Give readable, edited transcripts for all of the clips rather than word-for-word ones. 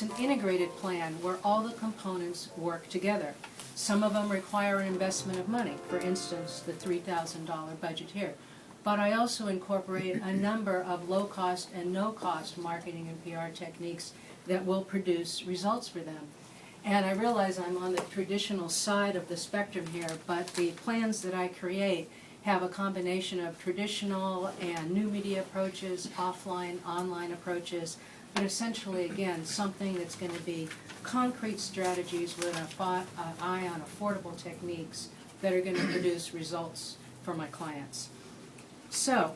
an integrated plan where all the components work together. Some of them require an investment of money, for instance, the $3,000 budget here. But I also incorporate a number of low-cost and no-cost marketing and PR techniques that will produce results for them. And I realize I'm on the traditional side of the spectrum here, but the plans that I create have a combination of traditional and new media approaches, offline, online approaches, but essentially, again, something that's going to be concrete strategies with an eye on affordable techniques that are going to produce results for my clients. So,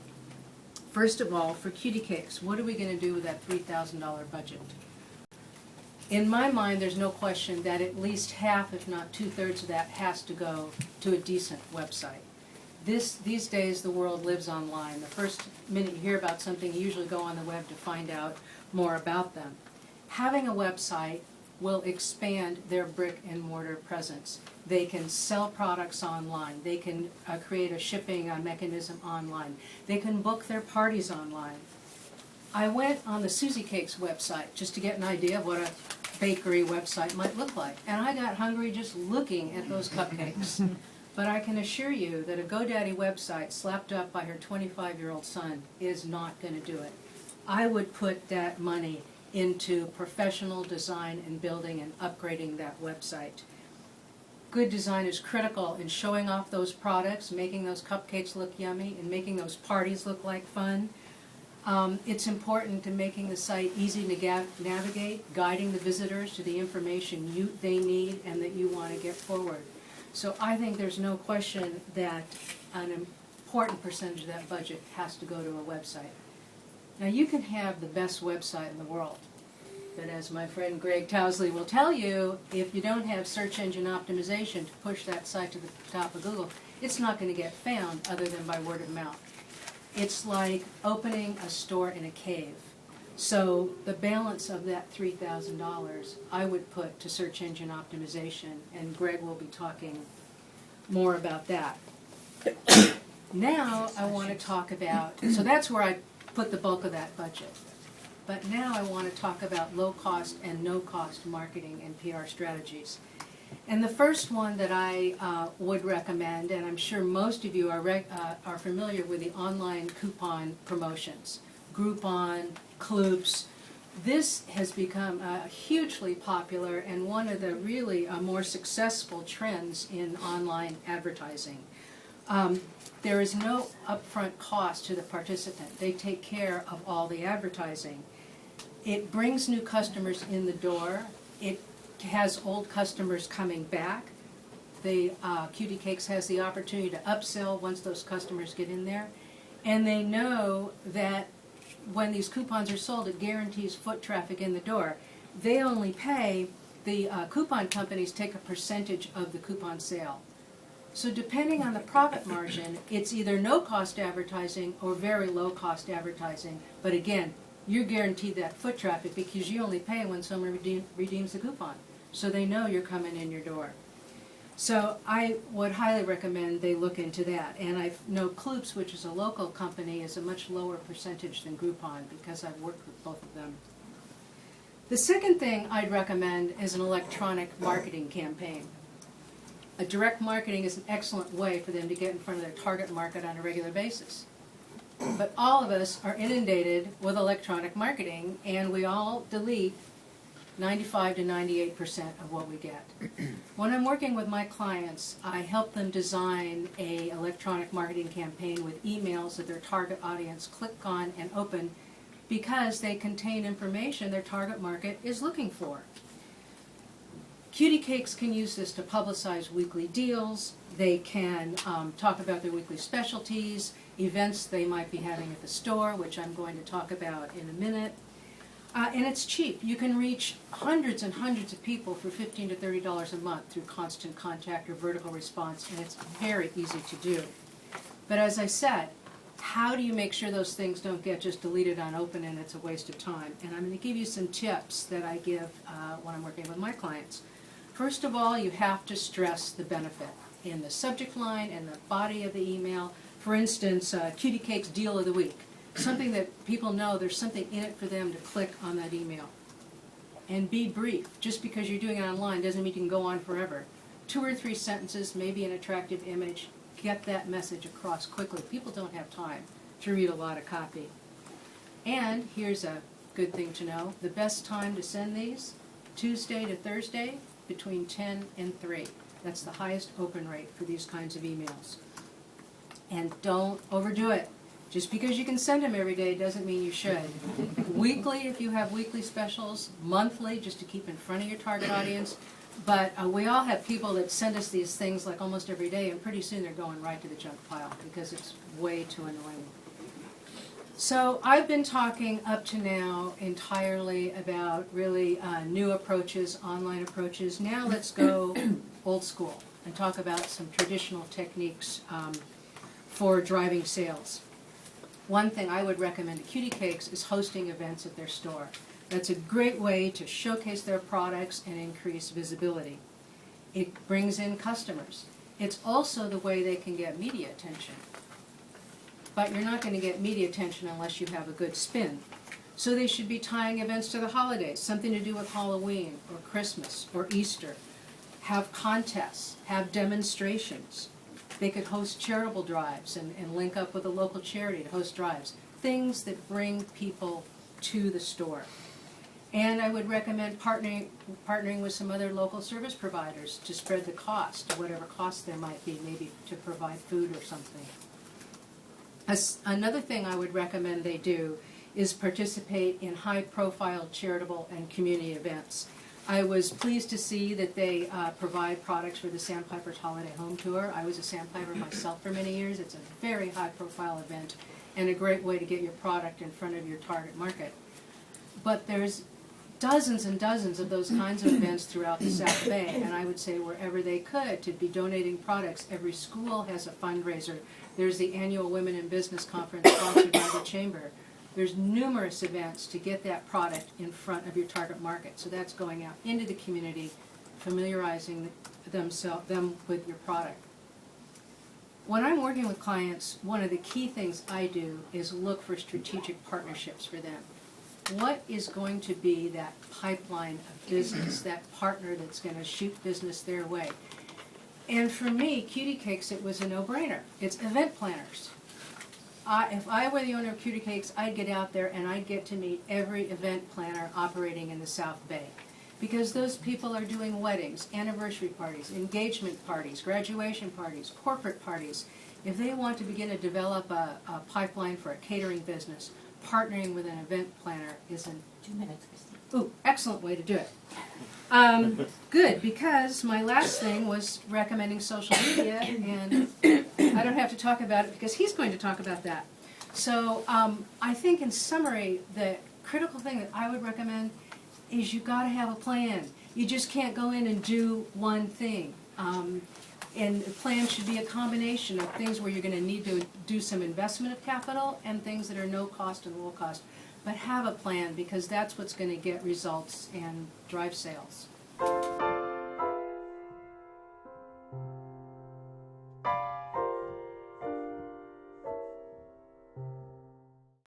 first of all, for Cutie Cakes, what are we going to do with that $3,000 budget? In my mind, there's no question that at least half, if not two-thirds of that has to go to a decent website. These days, the world lives online. The first minute you hear about something, you usually go on the web to find out more about them. Having a website will expand their brick-and-mortar presence. They can sell products online. They can create a shipping mechanism online. They can book their parties online. I went on the Susie Cakes website just to get an idea of what a bakery website might look like. And I got hungry just looking at those cupcakes. But I can assure you that a GoDaddy website slapped up by her 25-year-old son is not going to do it. I would put that money into professional design and building and upgrading that website. Good design is critical in showing off those products, making those cupcakes look yummy, and making those parties look like fun. It's important to making the site easy to navigate, guiding the visitors to the information they need and that you want to get forward. So I think there's no question that an important percentage of that budget has to go to a website. Now you can have the best website in the world, but as my friend Greg Towsley will tell you, if you don't have search engine optimization to push that site to the top of Google, it's not going to get found other than by word of mouth. It's like opening a store in a cave. So the balance of that $3,000 I would put to search engine optimization, and Greg will be talking more about that. Now I want to talk about, so that's where I put the bulk of that budget. But now I want to talk about low-cost and no-cost marketing and PR strategies. And the first one that I would recommend, and I'm sure most of you are familiar with the online coupon promotions, Groupon, Kloops. This has become hugely popular and one of the really more successful trends in online advertising. There is no upfront cost to the participant. They take care of all the advertising. It brings new customers in the door. It has old customers coming back. The Cutie Cakes has the opportunity to upsell once those customers get in there. And they know that when these coupons are sold, it guarantees foot traffic in the door. They only pay, the coupon companies take a percentage of the coupon sale. So depending on the profit margin, it's either no-cost advertising or very low-cost advertising. But again, you're guaranteed that foot traffic because you only pay when someone redeems the coupon. So they know you're coming in your door. So I would highly recommend they look into that. And I know Kloops, which is a local company, is a much lower percentage than Groupon because I've worked with both of them. The second thing I'd recommend is an electronic marketing campaign. A direct marketing is an excellent way for them to get in front of their target market on a regular basis. But all of us are inundated with electronic marketing, and we all delete 95 to 98% of what we get. When I'm working with my clients, I help them design an electronic marketing campaign with emails that their target audience click on and open because they contain information their target market is looking for. Cutie Cakes can use this to publicize weekly deals. They can talk about their weekly specialties, events they might be having at the store, which I'm going to talk about in a minute. And it's cheap. You can reach hundreds and hundreds of people for $15 to $30 a month through constant contact or vertical response, and it's very easy to do. But as I said, how do you make sure those things don't get just deleted on open and it's a waste of time? And I'm going to give you some tips that I give when I'm working with my clients. First of all, you have to stress the benefit in the subject line and the body of the email. For instance, Cutie Cakes Deal of the Week. Something that people know there's something in it for them to click on that email. and be brief. Just because you're doing it online doesn't mean you can go on forever. 2 or 3 sentences, maybe an attractive image, get that message across quickly. People don't have time to read a lot of copy. And here's a good thing to know. The best time to send these, Tuesday to Thursday, between 10 and 3. That's the highest open rate for these kinds of emails. And don't overdo it. Just because you can send them every day doesn't mean you should. Weekly, if you have weekly specials, monthly, just to keep in front of your target audience. But we all have people that send us these things like almost every day, and pretty soon they're going right to the junk pile because it's way too annoying. So I've been talking up to now entirely about really new approaches, online approaches. Now let's go old school and talk about some traditional techniques for driving sales. One thing I would recommend to Cutie Cakes is hosting events at their store. That's a great way to showcase their products and increase visibility. It brings in customers. It's also the way they can get media attention. But you're not going to get media attention unless you have a good spin. So they should be tying events to the holidays, something to do with Halloween or Christmas or Easter. Have contests, have demonstrations. They could host charitable drives and link up with a local charity to host drives. Things that bring people to the store. And I would recommend partnering with some other local service providers to spread the cost, whatever cost there might be, maybe to provide food or something. Another thing I would recommend they do is participate in high-profile charitable and community events. I was pleased to see that they provide products for the Sandpiper's Holiday Home Tour. I was a Sandpiper myself for many years. It's a very high-profile event and a great way to get your product in front of your target market. But there's dozens and dozens of those kinds of events throughout the South Bay, and I would say wherever they could to be donating products. Every school has a fundraiser. There's the annual Women in Business Conference sponsored by the Chamber. There's numerous events to get that product in front of your target market. So that's going out into the community, familiarizing them with your product. When I'm working with clients, one of the key things I do is look for strategic partnerships for them. What is going to be that pipeline of business, that partner that's going to shoot business their way? And for me, Cutie Cakes, it was a no-brainer. It's event planners. If I were the owner of Cutie Cakes, I'd get out there and I'd get to meet every event planner operating in the South Bay. Because those people are doing weddings, anniversary parties, engagement parties, graduation parties, corporate parties. If they want to begin to develop a pipeline for a catering business, partnering with an event planner is an 2 minutes, Christine. Ooh, excellent way to do it. Good, because my last thing was recommending social media, and I don't have to talk about it because he's going to talk about that. So I think in summary, the critical thing that I would recommend is you've got to have a plan. You just can't go in and do one thing. And the plan should be a combination of things where you're going to need to do some investment of capital and things that are no cost and low cost. But have a plan because that's what's going to get results and drive sales.